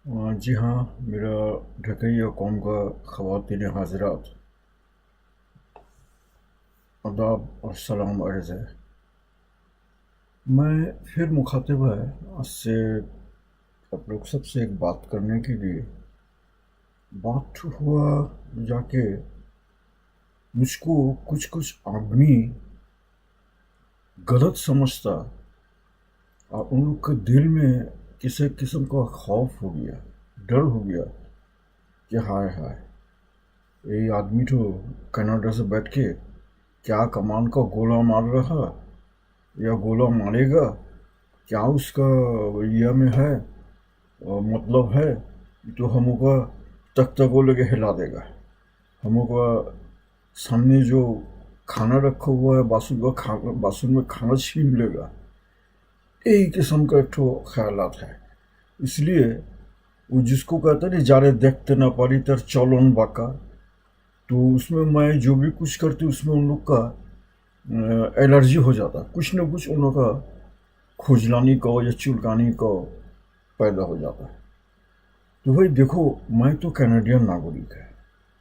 जी हाँ, मेरा ढकैया कौम का ख़वातीन हज़रात, आदाब और सलाम अर्ज़ है। मैं फिर मुखातिब है आपसे, आप लोग सबसे एक बात करने के लिए। बात हुआ जाके मुझको कुछ कुछ आदमी गलत समझता और उन लोग के दिल में किसी किस्म का खौफ हो गया, डर हो गया कि हाय हाय, ये आदमी तो कनाडा से बैठ के क्या कमान का गोला मार रहा या गोला मारेगा, क्या उसका या में है मतलब है, तो हमको तख्ता को लेके हिला देगा। हमको सामने जो खाना रखा हुआ है बासुन में खाना छीन लेगा। यही किस्म का एक ठो ख्यालात है। इसलिए वो जिसको कहते हैं जारे देखते ना पारी तर चौलन बाका, तो उसमें मैं जो भी कुछ करती उसमें उन लोग का एलर्जी हो जाता, कुछ ना कुछ उन लोग का खुजलानी का या चुलकानी का पैदा हो जाता है। तो भाई देखो, मैं तो कैनेडियन नागरिक है,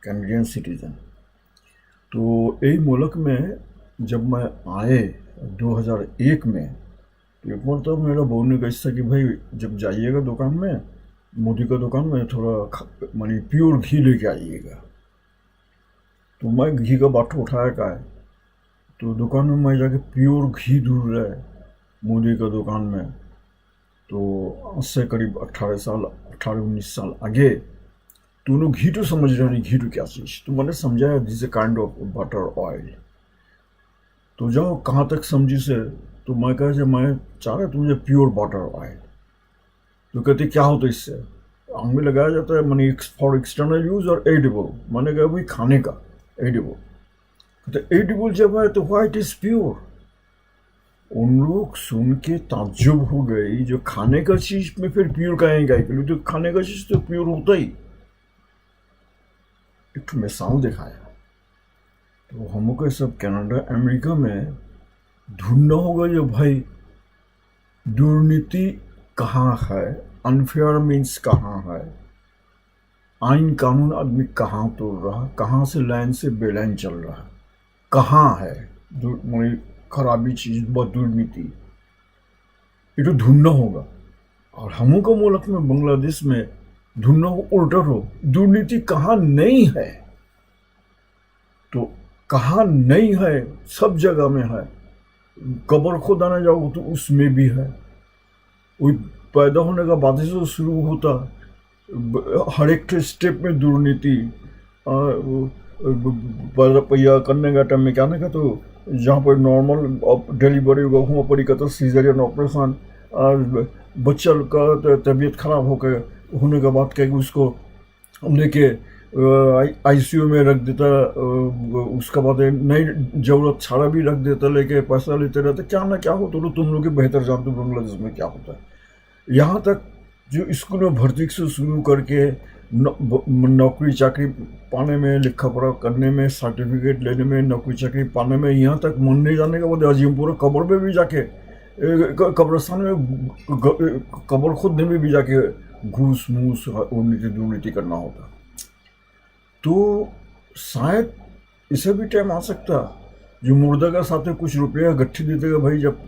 कैनेडियन सिटीजन। तो यही मुल्क में जब मैं आए 2001 में, तो एक बार तो मेरा बहू ने कहा था कि भाई जब जाइएगा दुकान में, मोदी का दुकान में, थोड़ा मानी प्योर घी लेके आइएगा। तो मैं घी का बाटू उठाया का है, तो दुकान में मैं जाके प्योर घी ढूंढ रहा है मोदी का दुकान में। तो आज से करीब 18-19 साल आगे, तो उन्होंने घी तो समझ रहे नहीं घी तो क्या चीज़, तो मैंने समझाया this a kind of butter oil. तो जाओ कहाँ तक समझी से, तो मैं कहा जब मैं चाह रहा तुझे प्योर बटर ऑयल। तो कहते क्या होता है इससे, आग में लगाया जाता है मैंने फॉर एक्सटर्नल यूज़ और एडिबल। मैंने कहा भाई खाने का एडिबल। कहते एडिबल जब है तो व्हाइट इज़ प्योर। उन लोग सुन के ताज्जुब हो गई, जो खाने का चीज़ में फिर प्योर कहेंगे के लिए, तो खाने का चीज़ तो प्योर होता ही। एक तो मिसाल दिखाया। तो हमको सब कनाडा अमेरिका में ढूंढना होगा जो भाई दुर्नीति कहाँ है, अनफेयर मीन्स कहाँ है, आइन कानून आदमी कहाँ तोड़ रहा, कहाँ से लाइन से बेलाइन चल रहा, कहाँ है खराबी चीज़ व दुर्नीति, ये तो ढूंढना होगा। और हमों का मुल्क में बांग्लादेश में ढूंढना हो उल्टा हो, दुर्नीति कहाँ नहीं है। तो कहाँ नहीं है, सब जगह में है। कब्र खुदाने जाओ तो उसमें भी है। वही पैदा होने का बाद से शुरू होता, हर एक स्टेप में दुर्नीति। पहिया करने का टाइम में क्या ना, तो जहाँ पर नॉर्मल डिलीवरी होगा वहाँ पर ही कहता सीजरियन ऑपरेशन, और बच्चा का तबीयत खराब होने के बाद क्या उसको लेके आईसीयू में रख देता, उसका बाद नई जरूरत छाड़ा भी रख देता, लेके पैसा लेते रहते, क्या ना क्या होता। तो तुम लोग बेहतर जानते हो बांग्लादेश में क्या होता है। यहाँ तक जो स्कूल में भर्ती से शुरू करके नौकरी चाकरी पाने में, लिखा पढ़ा करने में, सर्टिफिकेट लेने में, नौकरी चाकरी पाने में, यहाँ तक मन नहीं जाने के बाद अजीमपुरा कब्र में भी जाके, कब्रस्तान में कब्र खुद में भी जाके घूस मूस दुर्नीति करना होता। तो शायद इसे भी टाइम आ सकता जो मुर्दा का साथ कुछ रुपया गट्ठी देते भाई, जब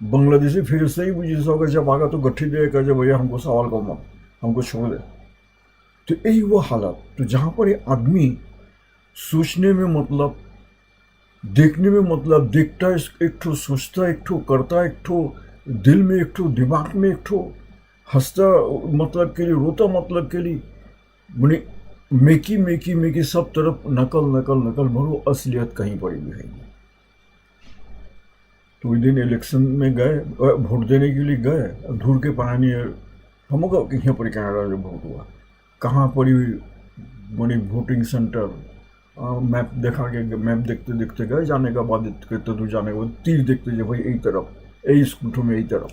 बांग्लादेशी फिर से ही बुझी होगा, जब आगा तो गट्ठी देगा जब भैया हमको सवाल को मत, हमको छोड़ दे। तो यही वो हालत, तो जहाँ पर ये आदमी सोचने में मतलब, देखने में मतलब, देखता एक ठो, सोचता एक ठो, करता एक ठो, दिल में एक ठो, दिमाग में एक ठो, हंसता मतलब के लिए, रोता मतलब के लिए, बने मेकी मेकी मेकी, सब तरफ नकल नकल नकल, भरो असलियत कहीं पड़ी हुई है। तो उस दिन इलेक्शन में गए, वोट देने के लिए गए, ढूंढ के पाया नहीं। हमको यहाँ पर कनाडा जो वोट हुआ, कहाँ पड़ी हुई बनी वोटिंग सेंटर, मैप देखा के, मैप देखते देखते गए, जाने का बाद कहते दूर जाने के बाद तीर देखते जो भाई यही तरफ, यही स्कूटों में यही तरफ,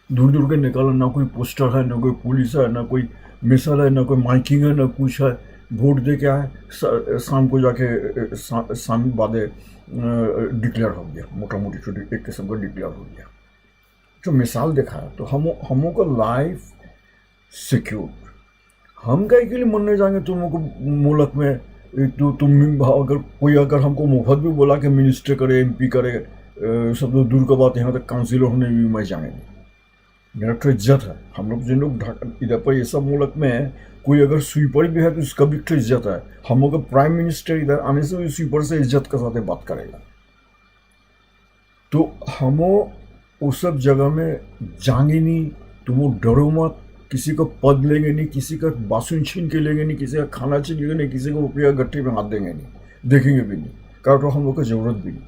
दूर दूर के निकाला। ना कोई पोस्टर है, ना कोई पुलिस है, ना कोई मिसल है, ना कोई माइकिंग है, ना कुछ है। वोट दे के आए, शाम को जाके शाम बाद डिक्लेयर हो गया, मोटा मोटी छोटी एक किस्म का डिक्लेयर हो गया। जो मिसाल दिखाया, तो हमों का लाइफ सिक्योर, हम कहीं के लिए मरने जाएंगे तुमको मुल्क में। तो तुम अगर कोई अगर हमको मुफ्त भी बोला कि मिनिस्टर करे, एमपी करे, सब तो दूर का बात, यहाँ तक काउंसिलर होने भी मैं जाएंगे। मेरा तो इज्जत है। हम लोग जिन लोग इधर पर ये सब मुल्क में है, कोई अगर स्वीपर भी है तो उसका भी तो इज्जत है। हम लोग का प्राइम मिनिस्टर इधर आने से भी स्वीपर से इज्जत के साथ बात करेगा। तो हम उस सब जगह में जाएंगे नहीं। तुम डरो मत, किसी का पद लेंगे नहीं, किसी का बासुन छीन के लेंगे नहीं, किसी का खाना छीनेंगे नहीं, किसी को रुपया गट्टे में हाथ देंगे नहीं, देखेंगे भी नहीं, कारण तो हम लोग का जरूरत भी नहीं।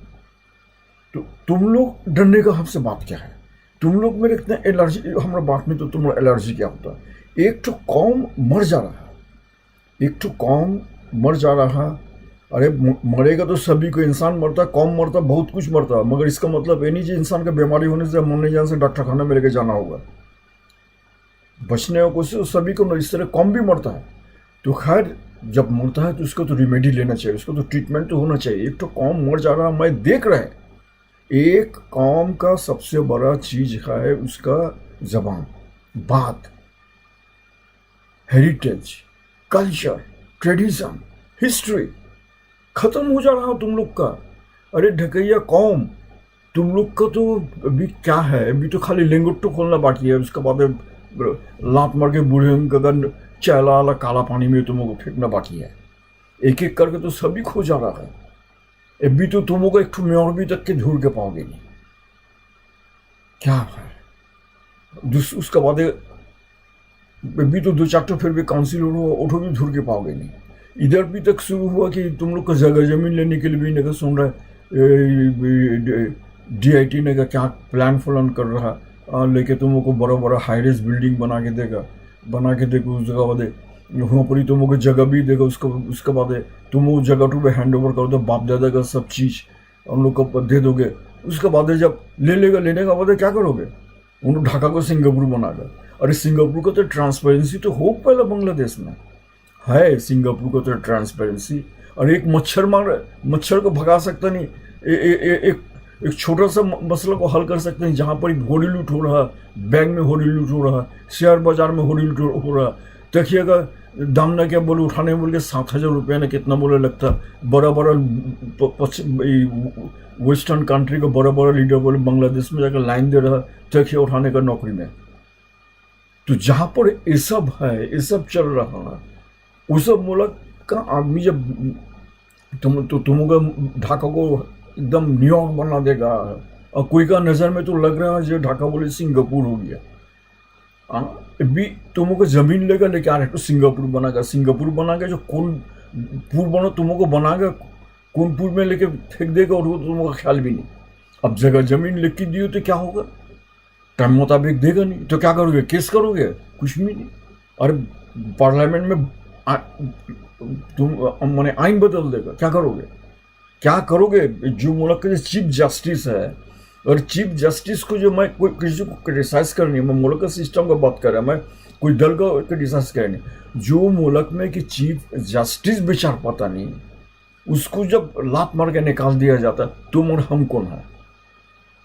तो तुम लोग डरने का हमसे बात क्या है? तुम लोग मेरे इतना एलर्जी, हमारा बात में तो तुम्हारा एलर्जी क्या होता है? एक तो कौम मर जा रहा है, एक तो कौम मर जा रहा है। अरे मरेगा तो सभी को, इंसान मरता, कौम मरता, बहुत कुछ मरता, मगर इसका मतलब ये नहीं कि इंसान का बीमारी होने से, मरने जाने से डॉक्टर खाना में लेके जाना होगा। बचने का कोशिश सभी को, इस तरह कौम भी मरता है। तो खैर जब मरता है तो उसको तो रेमेडी लेना चाहिए, उसको तो ट्रीटमेंट तो होना चाहिए। एक तो कौम मर जा रहा है, मैं देख रहा है। एक कौम का सबसे बड़ा चीज है उसका जबान, बात, हेरिटेज, कल्चर, ट्रेडिशन, हिस्ट्री खत्म हो जा रहा तुम लोग का। अरे ढकैया कौम, तुम लोग का तो अभी क्या है, अभी तो खाली लेंगुट तो खोलना बाकी है। उसके बाद लात मार के बूढ़े गगन चैला वाला काला पानी में तुम लोग को फेंकना बाकी है। एक एक करके तो सभी खो जा रहा है। अभी तो तुम लोग को एक ठो म्योर भी तक के ढूंढ के पाओगे नहीं। क्या है उसका बाद अभी तो 2-4 तो फिर भी काउंसिल उठो भी ढूंढ के पाओगे नहीं। इधर भी तक शुरू हुआ कि तुम लोग का जगह जमीन लेने के लिए भी नहीं सुन रहा है। DIT ने का क्या प्लान फलन कर रहा है, लेके तुम लोग को बड़ा बड़ा हाईरेज बिल्डिंग बना के देगा उस जगह बाद वहाँ पर ही तुम लोग को जगह भी देगा। उसके बाद तुम वो जगह टू पे हैंड ओवर कर दो, बाप दादा का सब चीज़ हम लोग को दे दोगे। उसके बाद जब लेने का बाद क्या करोगे? उन्होंने ढाका को सिंगापुर बना कर। अरे सिंगापुर का तो ट्रांसपेरेंसी तो हो पहले बांग्लादेश में है। सिंगापुर का तो ट्रांसपेरेंसी, और एक मच्छर को भगा सकता नहीं। एक छोटा सा मसला को हल कर सकते हैं, जहाँ पर होरी लूट हो रहा, बैंक में होरी लूट हो रहा, शेयर बाजार में होरी लूट हो रहा। देखिएगा दाम ना क्या बोले उठाने बोल के 7,000 रुपया ना कितना बोले लगता। बड़ा बड़ा वेस्टर्न कंट्री का बड़ा बड़ा लीडर बोले बांग्लादेश में जाकर लाइन दे रहा देखिए उठाने का नौकरी में। तो जहाँ पर ये सब है, ये सब चल रहा है, उस सब मुल्क का आदमी जब तुमको ढाका को एकदम न्यूयॉर्क बना देगा, और कोई का नज़र में तो लग रहा है जो ढाका बोले सिंगापुर हो गया। अभी तुमको जमीन लेके आ रहे तो सिंगापुर बनाकर जो कौन पुर बनो तुमको बनाकर कौन पुर में लेके फेंक देगा, और वो तुमको ख्याल भी नहीं। अब जगह जमीन लेके दियो तो क्या होगा? टाइम मुताबिक देगा नहीं तो क्या करोगे? केस करोगे? कुछ भी नहीं। और पार्लियामेंट में तुम मैंने आइन बदल देगा, क्या करोगे? जो मुल्क के चीफ जस्टिस है, और चीफ जस्टिस को जो मैं कोई किसी को क्रिटिसाइज कर नहीं, मैं मुल्क का सिस्टम का बात कर रहा, मैं कोई दल का क्रिटिसाइज कर नहीं। जो मुल्क में कि चीफ जस्टिस विचार पता नहीं, उसको जब लात मार के निकाल दिया जाता, तुम और हम कौन है?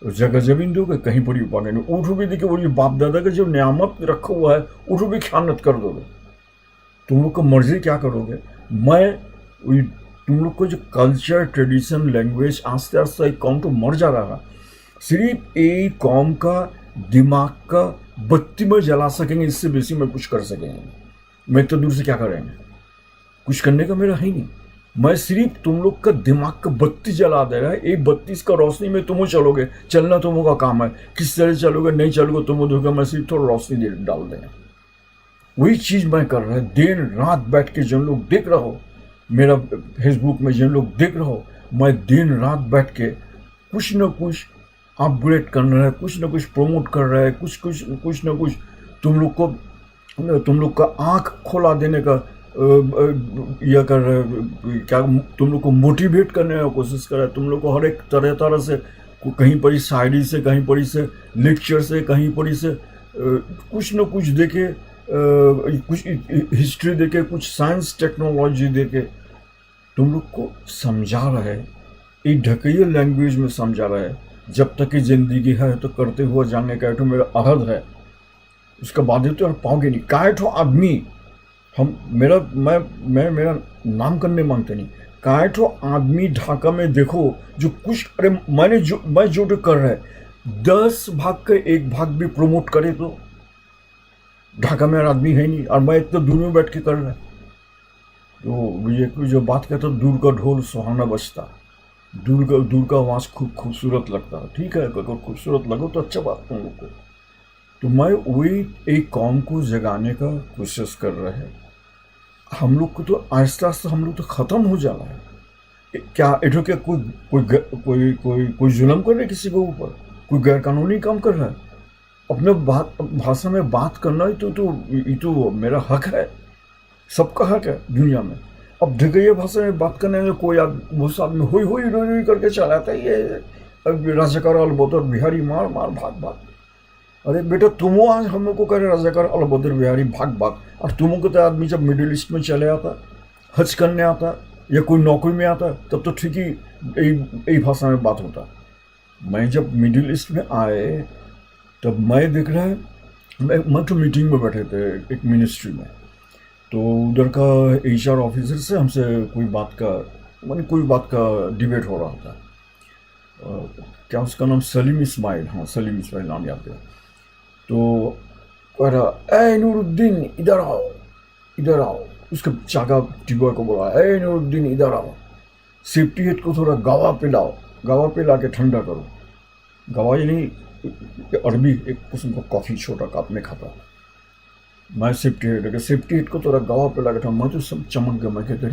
जगह जमीन दोगे कहीं पर भी पाने नहीं। उठो भी देखिए, वो जो बाप दादा का जो नियामत रखा हुआ है, उठो भी ख्यानत कर दोगे। तुम लोग को मर्जी क्या करोगे? मैं तुम लोग को जो कल्चर, ट्रेडिशन, लैंग्वेज, आस्ते आस्ते एक कौम तो मर जा रहा है। सिर्फ एक कौम का दिमाग का बत्ती में जला सकेंगे, इससे बेसी में कुछ कर सकेंगे। मैं तो दूर से क्या करेंगे? कुछ करने का मेरा है ही नहीं। मैं सिर्फ तुम लोग का दिमाग का बत्ती जला दे रहा है। एक बत्ती का रोशनी में तुम चलोगे, चलना तुम का काम है। किस तरह चलोगे, नहीं चलोगे तुम दोगे, मैं सिर्फ थोड़ा रोशनी डाल देंगे। वही चीज़ मैं कर रहा है। दिन रात बैठ के जिन लोग देख रहा हो, मेरा फेसबुक में जिन लोग देख रहा हो, मैं दिन रात बैठ के कुछ न कुछ अपग्रेड कर रहा है, कुछ न कुछ प्रमोट कर रहा है, कुछ न कुछ तुम लोग का आँख खोला देने का यह कर रहा है। क्या तुम लोग को मोटिवेट करने का कोशिश कर रहा है। तुम लोग को हर एक तरह से, कहीं पर शायरी से, कहीं पर से लेक्चर से, कहीं पर से कुछ न कुछ देके, कुछ हिस्ट्री देके, कुछ साइंस टेक्नोलॉजी देके तुम लोग को समझा रहा है। एक ढकैया लैंग्वेज में समझा रहा है। जब तक की जिंदगी है तो करते हुए जाने का तो मेरा अहद है। उसका बाद तो पाओगे नहीं। काहे ठो आदमी हम मेरा मैं मेरा नाम करने मांगते नहीं। काहे ठो आदमी ढाका में देखो जो कुछ, अरे मैं जो कर रहा है 10 भाग का 1 भाग भी प्रमोट करे तो ढाका में आदमी है नहीं, और मैं इतना दूर में बैठ के कर रहा है। तो ये जो बात कहता दूर का ढोल सुहाना बजता, दूर का आवाज़ खूब खूबसूरत लगता। ठीक है, अगर खूबसूरत लगो तो अच्छा बात तुम लोग को। तो मैं वही एक कौम को जगाने का कोशिश कर रहे हैं। हम लोग को तो आहिस्ता आहिस्ता हम लोग तो ख़त्म हो जा रहा है। क्या इधर क्या कोई जुल्म कर रहा है किसी के ऊपर, कोई गैर कानूनी काम कर रहा है? अपने भाषा में बात करना ही ये तो मेरा हक है, सबका हक है दुनिया में। अब ढगैया भाषा में बात करने में कोई बहुत से आदमी हुई हुई रोई रोई करके चलाता है, ये राजाकार अलबदर बिहारी मार मार भाग भाग। अरे बेटा तुमो आज हम लोग को कह रहे राजाकार अलबदर बिहारी भाग भाग, और तुमो को तो आदमी जब मिडिल ईस्ट में चले आता, हज करने आता या कोई नौकरी में आता, तब तो ठीक ही यही भाषा में बात होता। मैं जब मिडिल ईस्ट में आए तब मैं देख रहा है, मैं तो मीटिंग में बैठे थे एक मिनिस्ट्री में, तो उधर का HR ऑफिसर से हमसे कोई बात का डिबेट हो रहा था। क्या उसका नाम सलीम इस्माइल, हाँ सलीम इस्माइल नाम याद है। तो कह रहा ए नूरुद्दीन इधर आओ इधर आओ, उसके चाका टिबा को बोला ए नूरुद्दीन इधर आओ, सेफ्टी हेड को थोड़ा गावा पिलाओ, गावा पिला के ठंडा करो। गावा ये नहीं, अरबी एक किस्म का कॉफ़ी छोटा कप में खाता। मैं सेफ्टी हेड को थोड़ा गावा पिला के था। मैं तो सब चमक गया, मैं कहते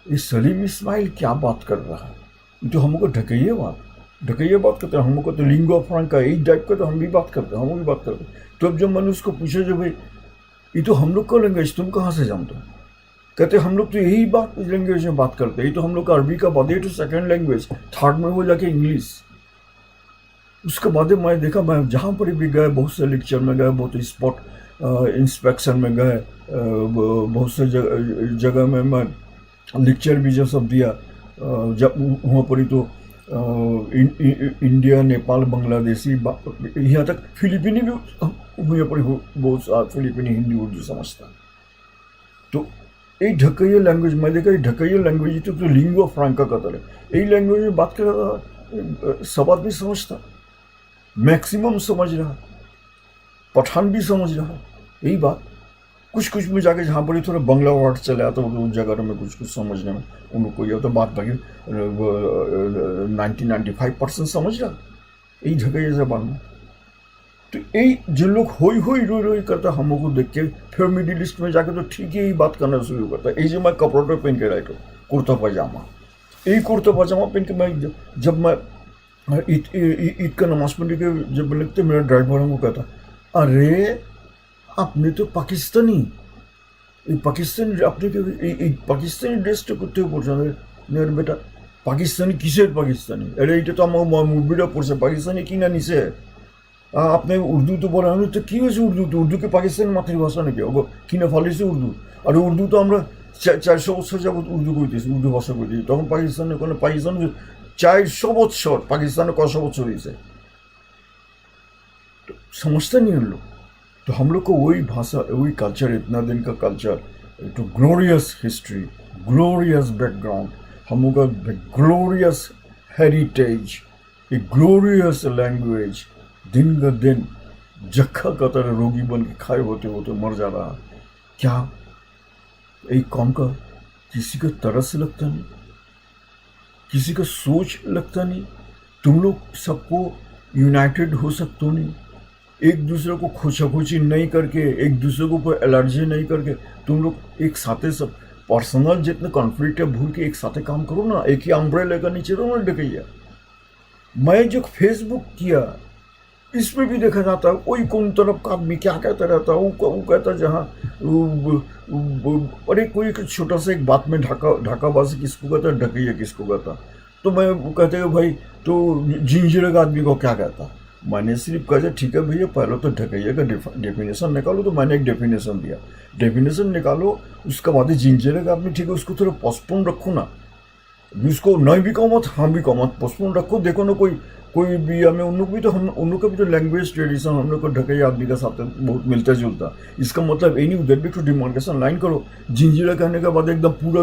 ये सलीम इस्माइल क्या बात कर रहा है, ये तो हमको ढकैया बात करते हैं। हमको तो लिंगुआ फ्रैंका यही टाइप का तो हम भी बात करते हैं, हम भी बात करते हैं। तो अब जब मैंने उसको पूछा जो भाई ये तो हम लोग का लैंग्वेज, तुम कहाँ से जानते हो? कहते हम लोग तो यही बात लैंग्वेज में बात करते हैं, ये तो हम लोग का अरबी का बाद तो सेकेंड लैंग्वेज, थर्ड में वो जाके इंग्लिश। उसके बाद मैं देखा, मैं जहाँ पर भी गए, बहुत से लेक्चर में गए, बहुत स्पॉट इंस्पेक्शन में गए, बहुत से जगह में मैं लेक्चर भी जब सब दिया, जब वहाँ पर ही तो इंडिया, नेपाल, बांग्लादेशी, यहाँ तक फिलिपिनी भी वहाँ पर बहुत फिलिपिनी हिंदी उर्दू समझता। तो यही ढकैया लैंग्वेज मैं देखा, ढकैया लैंग्वेज तो लिंगुआ फ्रैंका का तरह, यही लैंग्वेज में बात कर रहा, सब आदमी समझता, मैक्सिमम समझ रहा, पठान भी समझ रहा। यही बात कुछ में जाके जहाँ पर थोड़ा बंगला वर्ड चले आता है उस जगह में कुछ समझने में उनको ये होता, बात बाकी 90-95% समझ रहा, यही ढकैया जबान में। तो यही जिन लोग रोई रोई करता हम लोग को देख के फिर मिडिल ईस्ट में जाके तो ठीक है यही बात करना शुरू करता है। यही जो मैं कपड़ा पहन के रहता हूँ, कुर्ता पजामा, यही कुर्ता पजामा पहन के मैं जब मैं ईद का नमाज पढ़ने के जब लगते मेरा ड्राइवर हमको कहता अरे आपने तो पाकिस्तानी पाकिस्तानी ड्रेस तो करते पड़े बेटा, पाकिस्तानी किसेर पाकिस्तानी, अरे ये तो मुरबिटा पड़े पाकिस्तानी कि ना नीचे आपने उर्दू तो बोला, हमें तो कि उर्दू के पाकिस्तानी मातृभाषा ना क्या कि ना फाली से उर्दू, और उर्दू तो আমরা 400 বছর যাবত উর্দু কইতেছি, উর্দু ভাষা কইতেছি, তখন পাকিস্তানে কোনো পাকিস্তান 400 বছর, পাকিস্তানে কয়শো বছর হয়েছে, तो समझते नहीं हम लोग। तो हम लोग को वही भाषा, वही कल्चर, इतना दिन का कल्चर, तो ग्लोरियस हिस्ट्री, ग्लोरियस बैकग्राउंड, हम लोग का ग्लोरियस हेरिटेज, एक ग्लोरियस लैंग्वेज, दिन का दिन जख्खा का तरह रोगी बन के खाए होते मर जा रहा। क्या एक कौम का किसी का तरस लगता नहीं, किसी का सोच लगता नहीं? तुम लोग सबको यूनाइटेड हो सकते नहीं, एक दूसरे को खोचाखोची नहीं करके, एक दूसरे को कोई एलर्जी नहीं करके, तुम लोग एक साथे सब पर्सनल जितने कॉन्फ्लिक्ट है भूल के एक साथे काम करो ना, एक ही अम्ब्रेला का नीचे रहो ना ढकैया। मैं जो फेसबुक किया इसमें भी देखा जाता है वही कौन तरफ का आदमी क्या कहता रहता है, वो कहता जहाँ अरे कोई छोटा सा एक बात में ढाकाबाजी किसको कहता, ढकैया किसको कहता, तो मैं कहते हैं भाई तो जिंजीरे का आदमी को क्या कहता। मैंने सिर्फ कहा ठीक है भैया पहले तो ढकैया का डेफिनेशन निकालो, तो मैंने एक डेफिनेशन दिया, डेफिनेशन निकालो, उसके बाद जिंजीरे का आदमी ठीक है उसको थोड़ा पोस्टपोन रखो ना, उसको नहीं भी कहो मत हाँ भी कहो मत, पोस्टपोन रखो, देखो ना कोई कोई भी हमें उन लोग भी तो हम उन लोग का भी तो लैंग्वेज ट्रेडिशन हम लोग को ढके आदमी का साथ बहुत मिलता जुलता। इसका मतलब ये नहीं उधर भी तो डिमार्केशन लाइन करो। जिंजीरा कहने के बाद एकदम पूरा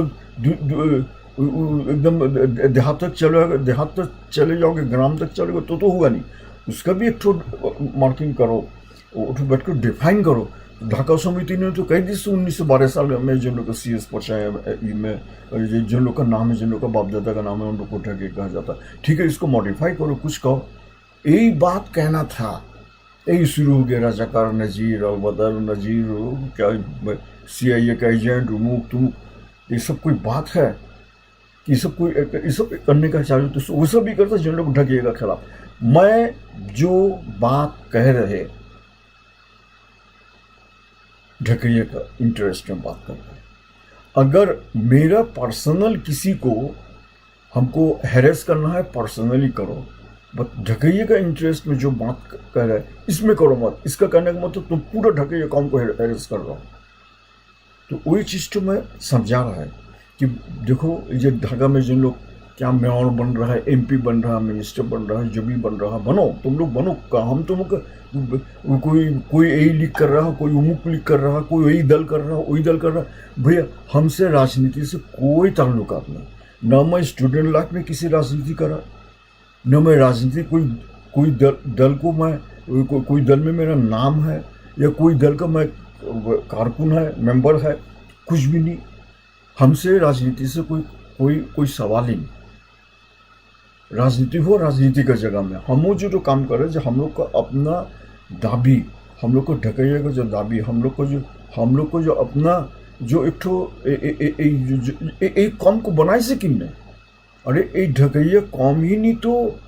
एकदम देहात तक चले, देहात तक चले जाओगे, ग्राम तक चलोगे तो होगा नहीं। उसका भी एक मार्किंग करो, बैठ कर डिफाइन करो। ढाका समिति ने तो कई दिन से 1912 साल में जिन लोग का CS पहुँचाया में, जिन लोग का नाम है, जिन लोग का बाप दादा का नाम है, उन लोग को ढके कहा जाता है। ठीक है, इसको मॉडिफाई करो, कुछ कहो। यही बात कहना था, यही शुरू हो गया। रजाकार नजीर और बदर नजीर क्या CIA का एजेंट उमुक तुमुक, ये सब कोई बात है कि ये सब करने का चाहिए तो वो सब भी करता जिन लोग ढके का खिलाफ। मैं जो बात कह रहे ढकैया का इंटरेस्ट में बात कर रहे हैं, अगर मेरा पर्सनल किसी को हमको हैरेस करना है पर्सनली करो, बट ढकैया का इंटरेस्ट में जो बात कह रहा है इसमें करो मत। इसका कहने का मतलब तुम पूरा ढकैया कौम को हैरेस कर रहा हो। तो वही चीज़ तो मैं समझा रहा है कि देखो ये ढाका में जिन लोग क्या मेयर बन रहा है, MP बन रहा है, मिनिस्टर बन रहा है, जो भी बन रहा है, बनो तुम लोग बनो। हम तुम कोई यही लीक कर रहा है, कोई उमुक लीक कर रहा है, कोई वही दल कर रहा है, वही दल कर रहा है। भैया हमसे राजनीति से कोई ताल्लुकात नहीं। न मैं स्टूडेंट लाइफ में किसी राजनीति करा, न मैं राजनीति कोई दल को मैं कोई दल में मेरा नाम है या कोई दल का मैं कारकुन है, मेंबर है, कुछ भी नहीं। हमसे राजनीति से कोई सवाल ही नहीं। राजनीति हो राजनीति का जगह में हम जो काम कर रहे हैं, जो हम लोग का अपना दाबी, हम लोग को ढकैया का जो दाबी, हम लोग को जो अपना जो एक कौम को बनाए से किन्ने। अरे एक ढकैया कौम ही नहीं तो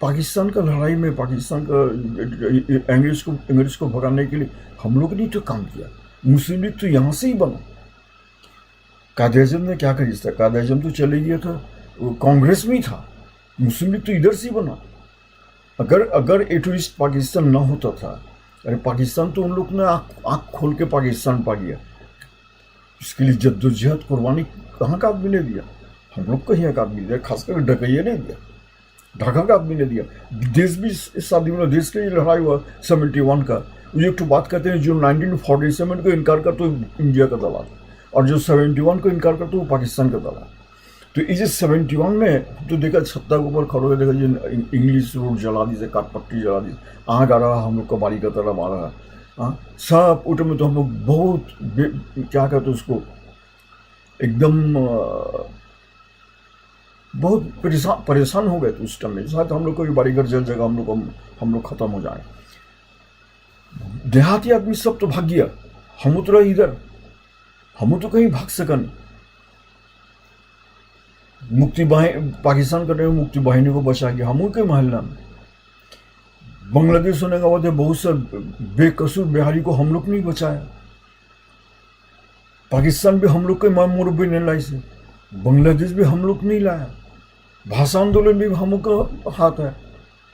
पाकिस्तान का लड़ाई में, पाकिस्तान का अंग्रेज को भगाने के लिए हम लोग ने तो काम किया। मुस्लिम लीग तो यहाँ से ही बना। कायद-ए-आज़म ने क्या करी था? कायद-ए-आज़म तो चले गया था, कांग्रेस में ही था। मुस्लिम लीग तो इधर से ही बना। अगर ईस्ट पाकिस्तान ना होता था, अरे पाकिस्तान तो उन लोग ने आँख खोल के पाकिस्तान पा गया। इसके लिए जद्दोजहद कुर्बानी कहाँ का आदमी ने दिया? हम लोग का ही एक आदमी दिया, खासकर ढकैया ने दिया, ढाका का आदमी ने दिया। देश भी इस शादी में देश के लिए लड़ाई हुआ 71 का। ये एक तो बात करते हैं जो 1947 को इनकार कर तो इंडिया का दलाल, और जो 71 को इनकार कर तो वो पाकिस्तान का दलाल। तो इस 71 में तो देखा छत्ता के ऊपर खड़ो देखा ये इंग्लिश रोड जला दी से, काटपट्टी जला दी, आग आ रहा हम लोग का बारी का तरह मारा है। हाँ सब उठ में तो हम लोग बहुत क्या कहते उसको एकदम बहुत परेशान हो गए थे उस टाइम में। शायद हम लोग को बारीगर जल जगह हम लोग खत्म हो जाए। देहाती आदमी सब तो भाग गया, हम तो रहे इधर, हम तो कहीं भाग सका नहीं। पाकिस्तान करने में मुक्ति बाहिनी को बचा गया हम के मोहल्ला में। बांग्लादेश होने के बाद बहुत से बेकसूर बिहारी को हम लोग नहीं बचाया। पाकिस्तान भी हम लोग के मुरब्बी नहीं लाई से, बांग्लादेश भी हम लोग नहीं लाया। भाषा आंदोलन भी हम लोग का हाथ है,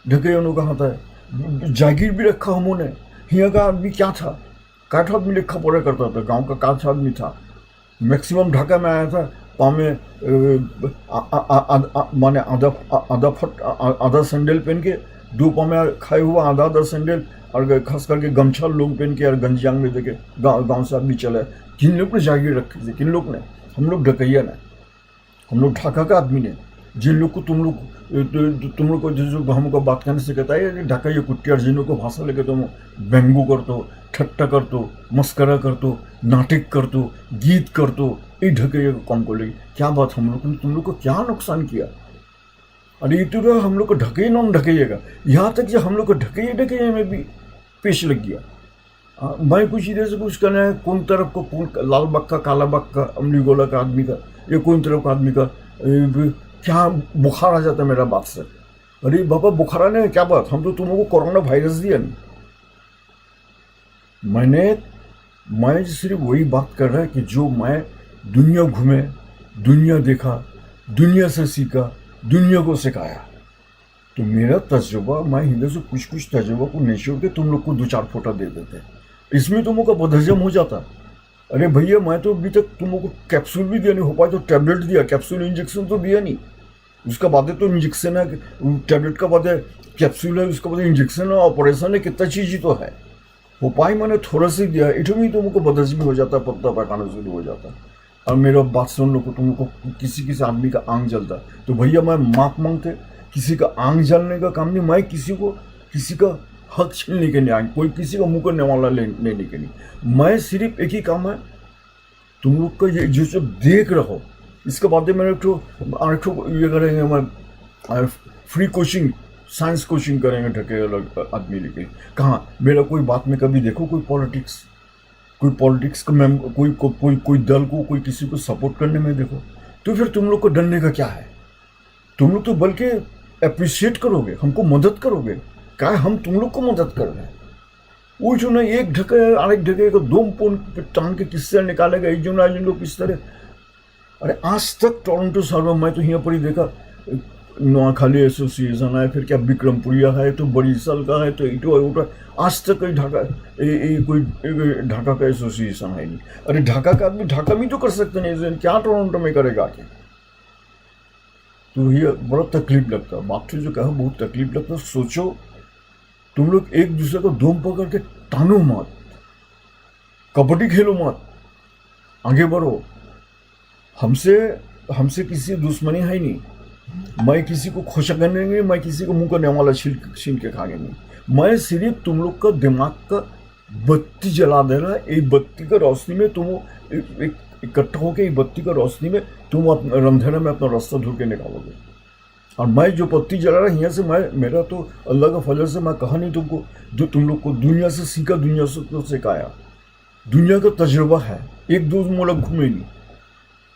ढकैया का हाथ है। जागीर भी रखा हमने। यहाँ का आदमी क्या था? काठ आदमी लिखा पढ़ा करता था, गांव का काठ आदमी था। मैक्सिमम ढाका में आया था, पाँव में माने आधा सैंडल पहन के, 2 पाँव में खाए हुआ आधा सैंडल, और खास करके गमछा लोग पहन के और गंजियांग में देखे गाँव से आदमी चला। किन लोग ने जागीर रखी थी? किन लोग ने? हम लोग ढकैया ने, हम लोग ढाका का आदमी ने। जिन लोग को तुम लोग को जो हमको बात करने से कहता है ढाका ये कुटियार, जिन लोग को भाषा लेके तुम व्यंगू कर दो, ठट्टा कर दो, मस्करा कर दो, नाटक कर दो, गीत कर दो, ये ढकैया को कौन को लेगी? क्या बात, हम लोग ने तुम लोग को क्या नुकसान किया? अरे ये तो हम लोग को ढकैया नॉन ढकैया, यहाँ तक जो हम लोग को ढकैया में भी पेश लग गया। मैं कुछ इधर से कुछ करना है, कौन तरफ को, कौन लाल बक्का, काला बक्का, अमली गोला का आदमी का, या कौन तरफ का आदमी का क्या बुखार आ जाता है मेरा बात से। अरे बाबा बुखार आने क्या बात, हम तो तुम लोगों को कोरोना वायरस दिया नहीं। मैं सिर्फ वही बात कर रहा है कि जो मैं दुनिया घूमे, दुनिया देखा, दुनिया से सीखा, दुनिया को सिखाया। तो मेरा तजुर्बा, मैं इधर से कुछ तजुर्बा को नहीं छोड़ के तुम लोग को 2-4 फोटा दे देते, इसमें तुम लोग का बदहजम हो जाता। अरे भैया मैं तो अभी तक तुम लोग को कैप्सूल भी दिया नहीं, हो पाए तो टैबलेट दिया, कैप्सूल इंजेक्शन तो दिया नहीं। उसका बाद तो इंजेक्शन है, टैबलेट का बाद कैप्सूल है, उसका बाद इंजेक्शन है, ऑपरेशन है, कितना चीज ही तो है। उपाय मैंने थोड़ा सी दिया, इटो में तुमको बदस भी हो जाता है, पत्ता पकाना शुरू हो जाता है। और मेरा बात सुन लो, तुमको किसी किसी आदमी का आंख जलता है तो भैया मैं माफ मांगते, किसी का आंख जलने का काम नहीं, मैं किसी का हक छीनने के नहीं, कोई किसी का मुंह करने वाला लेने के नहीं। मैं सिर्फ एक ही काम है, तुम लोग का ये जो सब देख रहो, इसके बाद मैंने ये करेंगे, मैं फ्री कोचिंग, साइंस कोचिंग करेंगे ढके अलग आदमी लेके। कहाँ मेरा कोई बात में कभी देखो कोई पॉलिटिक्स का कोई दल को, कोई किसी को सपोर्ट करने में देखो, तो फिर तुम लोग को डरने का क्या है? तुम लोग तो बल्कि अप्रिशिएट करोगे, हमको मदद करोगे। क्या हम तुम लोग को मदद कर रहे हैं? वो जो ना एक ढके अनेक ढके को दो पोन टांग के किससे निकालेगा, एक जो ना जिनको किस तरह। अरे आज तक टोरंटो सर्वर मैं तो यहाँ पर ही देखा, नोआखाली एसोसिएशन है, फिर क्या विक्रमपुरिया है, तो बड़ीसल का है, तो इटो आज तक कोई ढाका का एसोसिएशन है नहीं। अरे ढाका का आदमी ढाका में तो कर सकते नहीं, क्या टोरंटो में करेगा आके? तो ये बड़ा तकलीफ लगता है, बात जो कहा बहुत तकलीफ लगता है। सोचो तुम लोग एक दूसरे को दोम पकड़ के टानो मत, कबड्डी खेलो मत, आगे बढ़ो। हमसे किसी दुश्मनी है नहीं, मैं किसी को खुश करने नहीं, मैं किसी को मुंह करने वाला छीन के खाने नहीं। मैं सिर्फ तुम लोग का दिमाग का बत्ती जला देना, एक बत्ती का रोशनी में तुम इकट्ठा होकर एक बत्ती का रोशनी में तुम रंधेरा में अपना रास्ता ढूंढ के निकालोगे। और मैं जो बत्ती जला रहा यहाँ से, मेरा तो अल्लाह का फजल से मैं कहा नहीं तुमको, जो तुम लोग को दुनिया से सीखा, दुनिया से तो सिखाया, दुनिया का तजुर्बा है। एक दो मुल्क घूमे नहीं,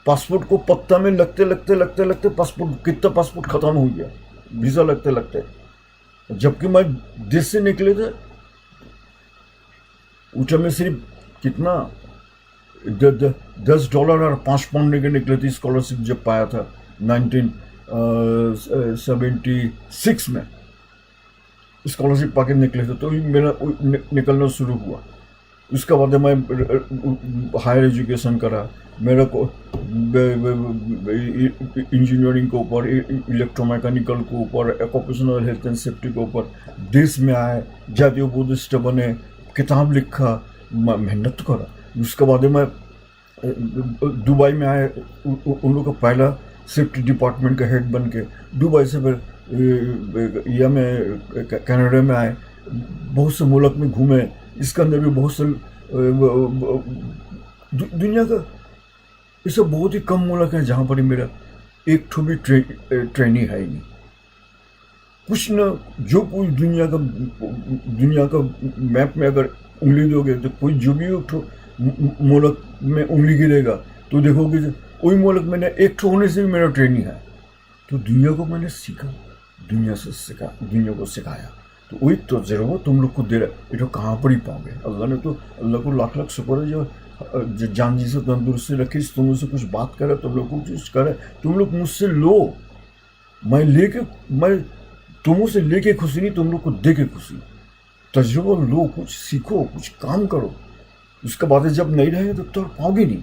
पासपोर्ट को पत्ता में लगते पासपोर्ट, कितना पासपोर्ट खत्म हो गया, वीज़ा लगते। जबकि मैं देश से निकले थे, ऊँचा में सिर्फ कितना $10 और 5 पाउंड लेके निकले थे। स्कॉलरशिप जब पाया था 1976 में स्कॉलरशिप पाके निकले थे, तो मेरा निकलना शुरू हुआ। उसके बाद मैं हायर एजुकेशन करा, मेरा को इंजीनियरिंग के ऊपर, इलेक्ट्रोमैकेनिकल के ऊपर, ऑक्यूपेशनल हेल्थ एंड सेफ्टी के ऊपर देश में आए, जातीय बुद्धिस्ट बने, किताब लिखा, मेहनत करा। उसके बाद मैं दुबई में आए, उन लोग का पहला सेफ्टी डिपार्टमेंट का हेड बन के। दुबई से फिर या में कनाडा में आए, बहुत से मुल्क में घूमे। इसके अंदर भी बहुत से दुनिया का ये सब बहुत ही कम मुल्क है जहाँ पर मेरा एक ठो भी ट्रेनी है ही नहीं। कुछ न जो कोई दुनिया का मैप में अगर उंगली दोगे तो कोई जो भी एक ठो मुल्क में उंगली गिरेगा तो देखोगे वही मुल्क मैंने एक ठो होने से भी मेरा ट्रेनी है। तो दुनिया को मैंने सीखा, दुनिया को सिखाया। तो वही तो जरूर तुम लोग को दे रहा है, ये तो कहाँ पर ही पाओगे। अल्लाह को लाख लाख शुक्र है जो जान जी से तंदुरुस्ती रखी, तुम मुझसे कुछ बात करे, तुम लोग को कुछ करे, तुम लोग मुझसे लो, मैं तुमों से लेके खुशी नहीं, तुम लोग को दे के खुशी। तजुर्बा लो, कुछ सीखो, कुछ काम करो। उसके बाद जब नहीं रहेंगे तो पाओगे नहीं।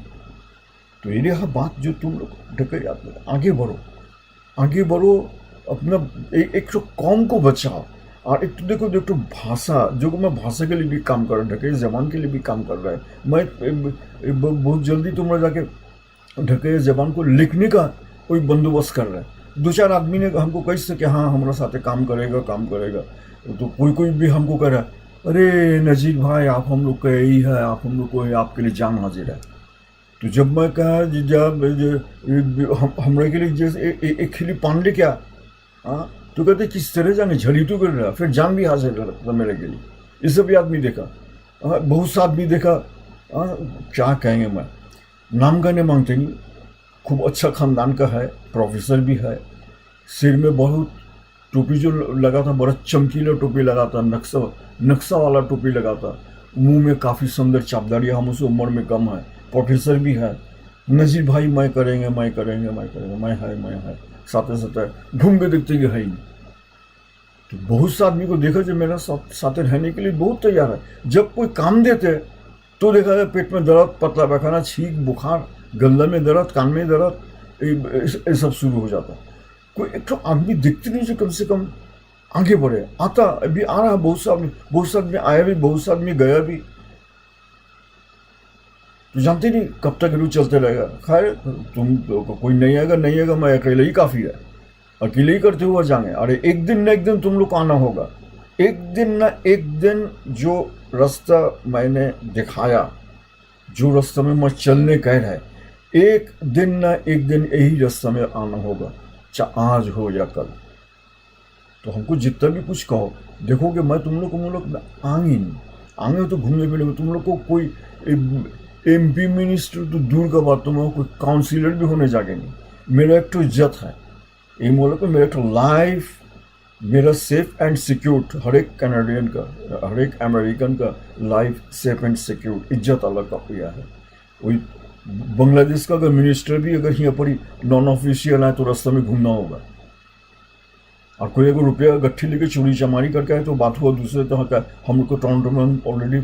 तो ये रहा बात जो तुम लोग ढके आगे बढ़ो, अपना एक तो कौम को बचाओ। और एक तो देखो भाषा, जो मैं भाषा के लिए भी काम कर रहा हूँ, ढके जबान के लिए भी काम कर रहा है। मैं बहुत जल्दी तुम्हारा जाके ढके जबान को लिखने का कोई बंदोबस्त कर रहा है। 2-4 आदमी ने हमको कही से कि हाँ हमारा साथ काम करेगा। तो कोई भी हमको कह रहा है, अरे नजीर भाई आप हम लोग का यही है, आप हम लोग को आपके लिए जान हाजिर है। तो जब मैं कहा जब हमारे के लिए जैसे एक खिली पांडे क्या, हाँ तो कहते किस तरह जाने झली तो कर रहा, फिर जान भी हाजिर रहा मेरे के लिए। ये सब भी आदमी देखा, बहुत सा आदमी देखा। क्या कहेंगे, मैं नाम कहने मांगते नहीं। खूब अच्छा खानदान का है, प्रोफेसर भी है, सिर में बहुत टोपी जो लगा था, बड़ा चमकीला टोपी लगा था, नक्शा वाला टोपी लगा था, मुंह में काफ़ी सुंदर चापदारियाँ, हम उसे उम्र में कम है, प्रोफेसर भी है। नजीर भाई मैं करेंगे, मैं है, साथ घूम के देखते कि है ही। तो बहुत से आदमी को देखा जो मेरा साथ रहने के लिए बहुत तैयार है। जब कोई काम देते तो देखा जाए पेट में दर्द, पतला पैखाना, छींक, बुखार, गला में दर्द, कान में दर्द, ये सब शुरू हो जाता। कोई एक तो आदमी दिखते नहीं जो कम से कम आगे बढ़े। आता अभी आ रहा है बहुत सा आदमी आया भी, बहुत सा आदमी गया भी, तो जानते नहीं कब तक रू चलते रहेगा। खैर तुम तो कोई नहीं आएगा, नहीं आएगा, मैं अकेले ही काफ़ी है, अकेले ही करते हुए जाएंगे। अरे एक दिन न एक दिन तुम लोग को आना होगा, एक दिन न एक दिन। जो रास्ता मैंने दिखाया, जो रास्ता में मैं चलने कह रहा है, एक दिन न एक दिन यही रास्ता में आना होगा, चाहे आज हो या कल। तो हमको जितना भी कुछ कहो, देखोगे मैं तुम लोग को मुल्क में आएंगे नहीं, आएंगे तो घूमने फिरने में। तुम लोग को कोई MP मिनिस्टर तो दूर का बात, तुम लोग कोई काउंसिलर भी होने जाके नहीं। मेरा एक तो इज्जत है ये मुल्क में, मेरा एक तो लाइफ, मेरा सेफ एंड सिक्योर, हर एक कैनेडियन का, हर एक अमेरिकन का लाइफ सेफ एंड सिक्योर, इज्जत अलग का पिया है। वही बांग्लादेश का अगर मिनिस्टर भी अगर यहाँ पर नॉन ऑफिशियल है तो रास्ते में घूमना होगा। और कोई अगर रुपया गट्ठी लेके चोरी चमारी करके आए तो बात हुआ दूसरे तरह का। हम लोग को टोरंटो में ऑलरेडी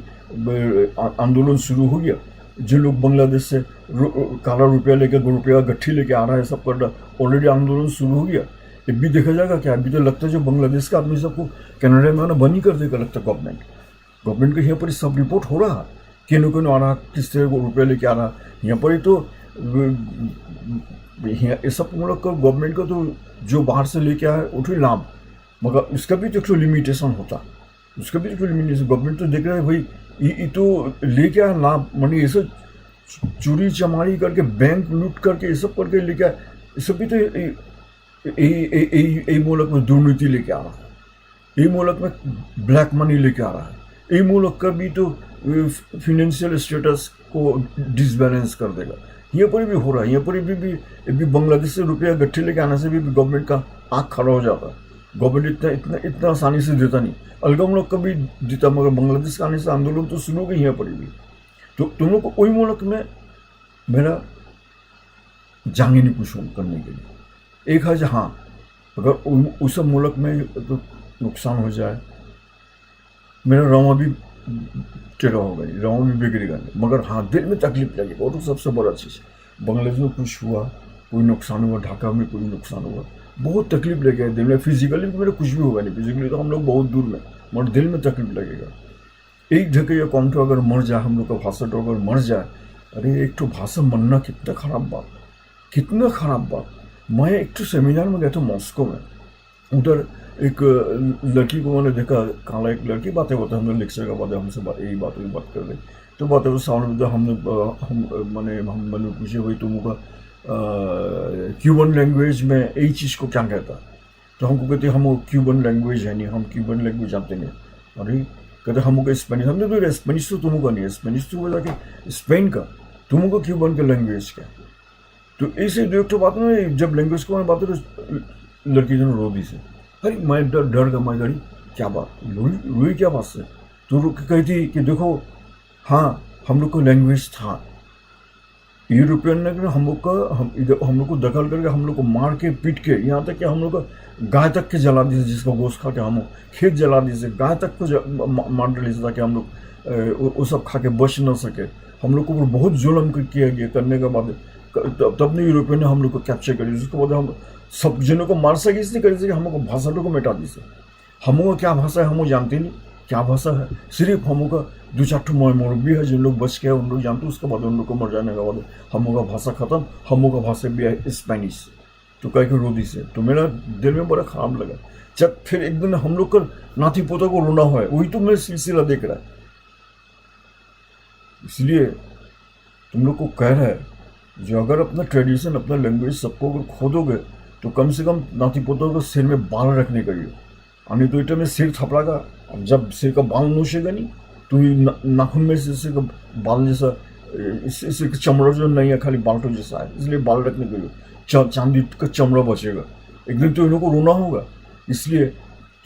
आंदोलन शुरू हो गया। जिन लोग बांग्लादेश से काला रुपया लेके रुपया गट्ठी लेके आ रहा है, सब कर ऑलरेडी आंदोलन शुरू हो गया। ये भी देखा जाएगा क्या? अभी तो लगता है जो बांग्लादेश का आदमी सबको कनाडा में आना बंद ही कर देगा, लगता है गवर्नमेंट को यहाँ पर सब रिपोर्ट हो रहा है, किन आ रहा, किस तरह को रुपया लेके आ रहा। यहाँ पर ही तो ये सब मतलब का गवर्नमेंट का तो जो बाहर से लेके आए उठो लाभ, मगर उसका भी तो लिमिटेशन होता, उसका भी तो लिमिटेशन। गवर्नमेंट तो देख रहा है भाई ये तो लेके आए लाभ, मानी ये सब चोरी चमारी करके, बैंक लूट करके, ये सब करके लेके आए, ये सब भी तो यही मुल्क में दुर्नीति लेके आ रहा है, यही मुल्क में ब्लैक मनी लेके आ रहा है, यही मुल्क का भी तो फिनेंशियल स्टेटस को डिसबैलेंस कर देगा। यहाँ पर भी हो रहा है, यहाँ पर भी बांग्लादेश से रुपया गट्ठी लेके आने से भी गवर्नमेंट का आँख खड़ा हो जाता है। गवर्नमेंट इतना आसानी से देता नहीं, अलगम लोग कभी देता, मगर बांग्लादेश का आने से आंदोलन तो शुरू हो गई यहाँ पर भी। तो तुम लोग को वही मुल्क में मेरा जाएंगे नहीं कुछ करने के लिए। एक है हाँ, अगर उस मुल्क में तो नुकसान हो जाए, मेरा रवा भी टेढ़ा होगा नहीं, रवा भी बिगड़ेगा नहीं, मगर हाँ दिल में तकलीफ लगेगा, वो तो सबसे बड़ा चीज़। बांग्लादेश में कुछ हुआ, कोई नुकसान हुआ, ढाका में कोई नुकसान हुआ, बहुत तकलीफ लगेगा दिल में। फिजिकली तो मेरा कुछ भी होगा नहीं, फिजिकली तो हम लोग बहुत दूर में, मगर दिल में तकलीफ लगेगा। एक ढके या कौन तो अगर मर जाए, हम लोग का भाषा तो अगर मर जाए, अरे एक तो भाषा मरना कितना ख़राब बात, कितना ख़राब बात। मैं एक तो सेमिनार में गया था मॉस्को में, उधर एक लड़की को मैंने देखा, काला एक लड़की, बातें होता है, हमने लेक्चर का बातें हमसे यही बात कर रहे, तो बातें वो सामने हमने पूछे भाई तुमको क्यूबन लैंग्वेज में यही चीज़ को क्या कहता, तो हमको कहते हम क्यूबन लैंग्वेज है नहीं, हम क्यूबन लैंग्वेज जानते नहीं। अरे कहते हमको स्पेनिश, हमने तो स्पेनिश तो तुमको नहीं है, स्पेनिश तो बोला कि स्पेन का, तुमको क्यूबन का लैंग्वेज क्या। तो ऐसे जो तो बात में जब लैंग्वेज को मैं बात तो लड़की जो रो दी से, अरे मैं डर गया, मैं गड़ी क्या बात रोई क्या बात से। तो कहती कि देखो हाँ हम लोग को लैंग्वेज था, यूरोपियन ने हम लोग को दखल करके हम लोग को मार के पीट के, यहाँ तक कि हम लोग को गाय तक के जला दी, जिसका गोश्त खा के हम खेत जला दी, गाय तक को मार डाली ताकि हम लोग वो सब खा के बच न सके। हम लोग को बहुत जुल्म किया गया, करने के बाद तब ने यूरोपियन ने हम लोग को कैप्चर करी। उसके बाद हम सब जनों को मार सके, इसलिए कर सके हमको भाषा को मिटा दी से। हमको क्या भाषा है हम जानते नहीं, क्या भाषा है, सिर्फ हमको दो चार ठो मुरब्बी है जिन लोग बच के उन लोग जानते, उसके बाद उन लोग को मर जाने के बाद हमको भाषा खत्म, हमको भाषा भी है स्पेनिश। तो कह के रोदी से, तो मेरा दिल में बड़ा खराब लगा। जब फिर एक दिन हम लोग का नाती पोता को रोना हुआ है, वही तो मेरा सिलसिला देख रहा है। इसलिए तुम लोग को कह रहा है, जो अगर अपना ट्रेडिशन, अपना लैंग्वेज सबको अगर खोदोगे तो कम से कम नाती पोतों को सिर में बाल रखने करिए। नहीं तो इतना में सिर थपड़ागा, अब जब सिर का बाल नोशेगा नहीं तो नाखून में से सिर का बाल जैसा, सिर का चमड़ा जो नहीं है, खाली बाल्टो जैसा है, इसलिए बाल रखने के लिए चांदी का चमड़ा बचेगा। एक दिन तो इन लोगों को रोना होगा, इसलिए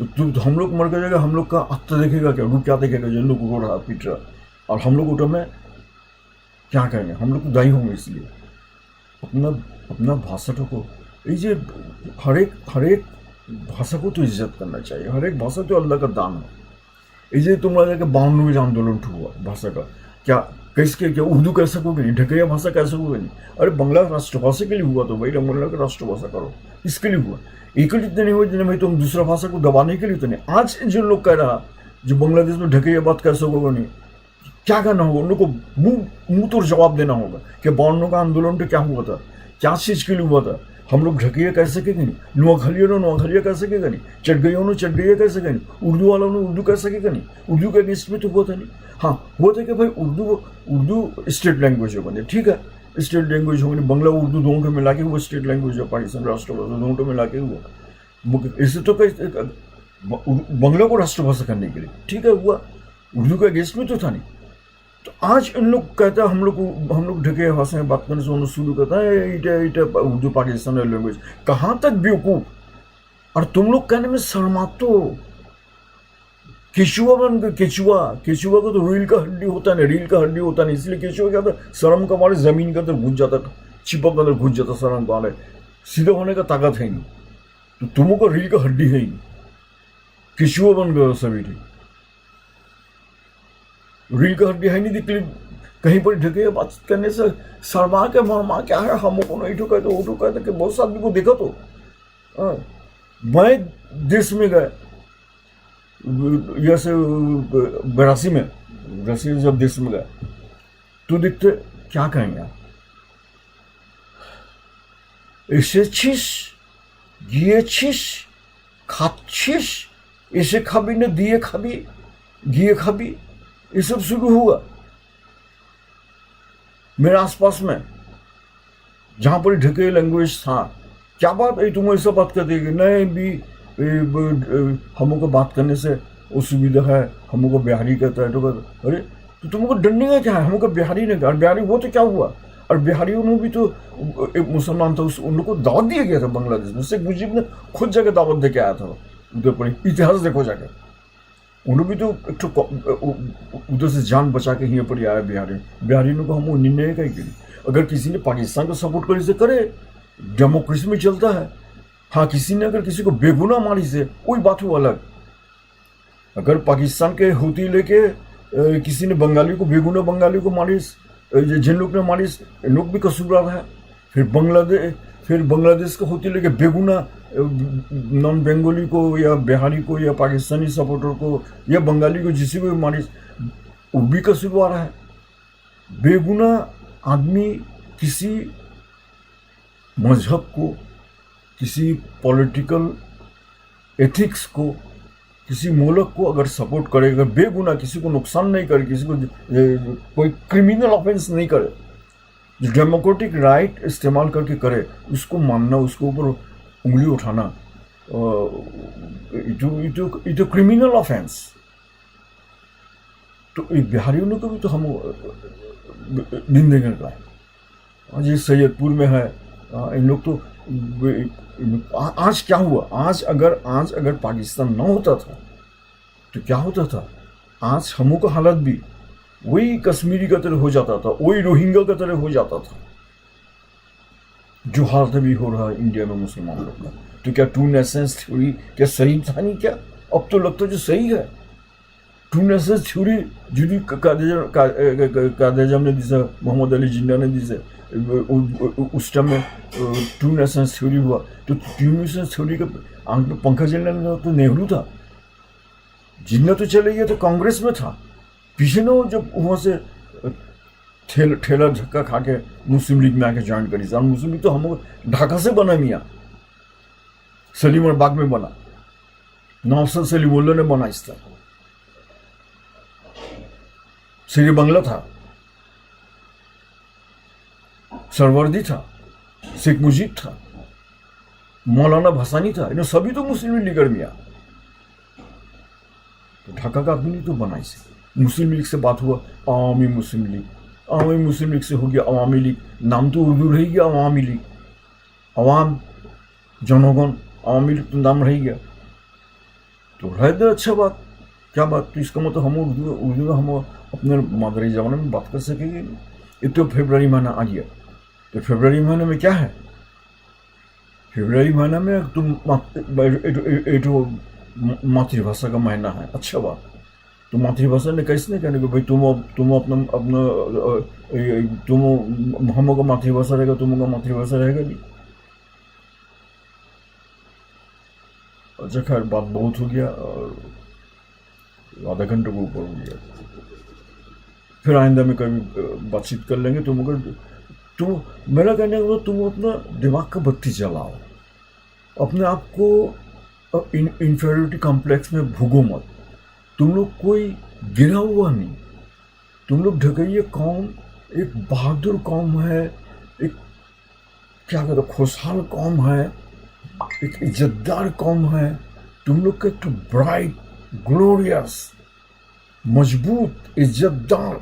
तो हम लोग मर जाएगा, हम लोग का आत्ता देखेगा क्या, रूप क्या देखेगा जिन लोग को रो रहा पीट रहा, और हम लोग उठो में क्या करेंगे, हम लोग तो दाई होंगे। इसलिए अपना भाषा को, ये हर एक भाषा को तो इज्जत करना चाहिए। हर एक भाषा तो अल्लाह का दान है। ये तुम्हारा कि 92 में आंदोलन हुआ भाषा का, क्या कैसे क्या उर्दू कह सकोगे नहीं, ढकैया भाषा कह सकोगे नहीं। अरे बंगला राष्ट्रभाषा के लिए हुआ तो भाई बंगला का राष्ट्रभाषा करो, इसके लिए हुआ। एकत्रित नहीं हुआ जिन्हें भाई तुम दूसरा भाषा को दबाने के लिए तो नहीं। आज जो लोग कह रहा जो बांग्लादेश में ढके ये बात कर सकोगे नहीं, क्या करना होगा उन लोग को? मुंह तोड़ जवाब देना होगा कि 52 का आंदोलन तो क्या हुआ था, क्या चीज के लिए हुआ था। हम लोग ढकिया कह सकेंगे नहीं, नुआखलिया कह सकेगा नहीं, चट गई कह सकेगा नहीं, उर्दू वालों ने उर्दू कह सकेगा नहीं। उर्दू के अगेंस्ट में तो हुआ था नहीं। हाँ हुआ था कि भाई उर्दू स्टेट लैंग्वेज है बने, ठीक है, स्टेट लैंग्वेज होगी, बांग्ला उर्दू दोनों को मिला के वो स्टेट लैंग्वेज है, पाकिस्तान राष्ट्रभाषा दोनों को मिला के हुआ। इससे तो बांग्ला को राष्ट्रभाषा करने के लिए, ठीक है, हुआ। उर्दू के अगेंस्ट में तो था नहीं। तो आज इन लोग कहता है हम लोग ढके भाषा में बात करने से उन्होंने शुरू करता है इटे उर्दू पाकिस्तान लैंग्वेज। कहाँ तक बेवकूफ। और तुम लोग कहने में शर्माते हो। केचुआ को तो रील का हड्डी होता नहीं, इसलिए केचुआ क्या था, शर्म का मारे जमीन के अंदर घुस जाता, चिपक के अंदर घुस जाता, शर्म का मारे सीधा होने का ताकत है नहीं। तो तुमों को रील का हड्डी है ही, केचुआ बन गए सभी। रील का हड्डी है नहीं दिखली, कहीं पर ढके बात करने से शर्मा के मरमा क्या है, हम को नहीं ठुका तो वो ठुका था कि बहुत से आदमी को देखा तो मैं देश में गए जैसे 82 में जब देश में गए तो देखते क्या कहेंगे ऐसे छिस गिए छिस खाच्छिस ऐसे खाबी न दिए खाबी गिए खाबी, ये सब शुरू हुआ मेरे आसपास में जहां पर ढके लैंग्वेज था। क्या बात है, तुम ऐसा बात कर देगी नहीं भी हमको बात करने से असुविधा है, हमको बिहारी कहता है। तो अरे तो तुमको डरने का क्या है, हमको बिहारी ने कहा। बिहारी वो तो क्या हुआ, और बिहारियों ने भी तो एक मुसलमान था, उन लोग को दावत दिया गया था बांग्लादेश में। शेख मुजीब ने खुद जाके दावत दे के आया था उधर पर, इतिहास देखो जाके। उन्होंने भी तो एक तो उधर से जान बचा के यहाँ पर आया बिहारियों को हम निर्णय का ही। अगर किसी ने पाकिस्तान को सपोर्ट करे से करे, डेमोक्रेसी में चलता है। हाँ किसी ने अगर किसी को बेगुनाह मारी से वही बात हो अलग। अगर पाकिस्तान के होती लेके किसी ने बंगाली को बेगुनाह बंगाली को मारी, जिन लोग ने मारी लोग भी कसूरवार है। फिर बांग्लादेश को होती लेके बेगुनाह नॉन बंगाली को या बिहारी को या पाकिस्तानी सपोर्टर को या बंगाली को जिसी को भी मारी वो भी कसूरवार है। बेगुनाह आदमी किसी मजहब को, किसी पॉलिटिकल एथिक्स को, किसी मुल्क को अगर सपोर्ट करेगा, बेगुनाह किसी को नुकसान नहीं करे, किसी को कोई क्रिमिनल ऑफेंस नहीं करे, जो डेमोक्रेटिक राइट इस्तेमाल करके करे, उसको मानना, उसके ऊपर उंगली उठाना इट क्रिमिनल ऑफेंस। तो बिहारियों को भी तो हम निंदे कर रहा है। आज ये सैयदपुर में है, इन लोग तो आज क्या हुआ, आज अगर पाकिस्तान न होता था तो क्या होता था, आज हमों का हालत भी वही कश्मीरी का तरह हो जाता था, वही रोहिंग्या का तरह हो जाता था जो हालत भी हो रहा है इंडिया में मुसलमान लोग का। तो क्या टू नेशंस थ्योरी क्या सही था नहीं क्या? अब तो लगता है जो सही है। टू नेशंस थ्योरी जुदी कादेजम ने दी, मोहम्मद अली जिन्ना ने दी, उस टाइम में टू नेशंस थ्योरी हुआ। तो टू नेशंस थ्योरी का आंख में पंखा जलने लगा तो नेहरू था, जिन्ना तो चले गया तो कांग्रेस में था। पीछे ना जब वहाँ से ठेला धक्का खा के मुस्लिम लीग में आके ज्वाइन करी। मुस्लिम लीग तो हम ढाका से बना, मियाँ सलीमर बाग में बना, नौसर सलीमुल्लाह ने बना। इस तरह शेर बंगला था, सरवर्दी था, शेख मुजीब था, मौलाना भसानी था, इन्हें सभी तो मुस्लिम लीगर मियाँ। तो ढाका का आदमी तो बना इसे। मुस्लिम लीग से बात हुआ अवामी मुस्लिम लीग, अवामी मुस्लिम लीग से हो गया अवामी लीग। नाम तो उर्दू रह गया अवामी लीग, अवाम जनगण, अवामी लीग तो नाम रह गया। तो रह दे, अच्छा बात, क्या बात। तो इसका मतलब हम उर्दू में हम अपने मादरी जमाने में बात कर सकेंगे। ये तो फरवरी महीना आ गया, तो फरवरी महीने में क्या है, फरवरी महीना में तुम मातृभाषा का महीना है। अच्छा बात, तो मातृभाषा ने कैसे नहीं कहने को भाई तुम हम का मातृभाषा रहेगा, तुम का मातृभाषा रहेगा नहीं। अच्छा खैर, बात बहुत हो गया और आधा घंटे को ऊपर हो गया। फिर आइंदा में कभी बातचीत कर लेंगे। तुम अगर तुम मेरा कहने का मतलब तुम अपना दिमाग का बत्ती जलाओ, अपने आप को इंफेरियोरिटी कॉम्प्लेक्स में भूगो मत। तुम लोग कोई गिरा हुआ नहीं, तुम लोग ढकैया कौम एक बहादुर कौम है, एक क्या कहते खुशहाल कौम है, एक इज्जतदार कौम है। तुम लोग का एक तो ब्राइट, ग्लोरियस, मजबूत, इज्जतदार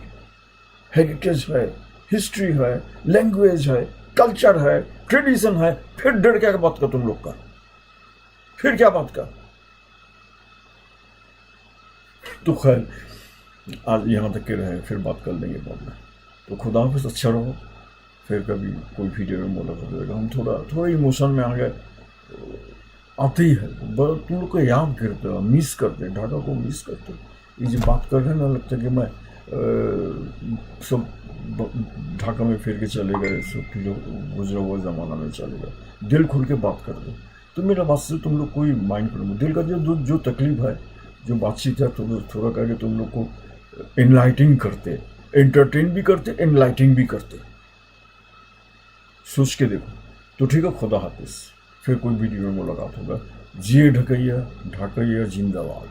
हेरिटेज है, हिस्ट्री है, लैंग्वेज है, कल्चर है, ट्रेडिशन है। फिर डर क्या बात का तुम लोग का, फिर क्या बात का। तो खैर आज यहाँ तक के रहे, फिर बात कर लेंगे बाद में। तो खुदा हाफिज़, अच्छा रहो। फिर कभी कोई वीडियो में मुलाकात होगा। हम थोड़ा इमोशन में आ गए, आते ही है। तुम लोग को याद करते हो, मिस करते, ढाका को मिस करते। ये जो बात कर रहे हैं ना, लगता है कि मैं सब ढाका में फिर के चले गए, सब गुजरा हुआ ज़माना में चले गए। दिल खुल के बात कर दो। तो मेरा बात से तुम लोग कोई माइंड करो, दिल का जो तकलीफ है, जो बातचीत है, तो थोड़ा करके तुम लोग को एनलाइटिंग करते, एंटरटेन भी करते, एनलाइटिंग भी करते। सोच के देखो। तो ठीक है, खुदा हाफिज़। फिर कोई वीडियो में मुलाकात होगा। जिए ढकैया, ढाकैया जिंदाबाद।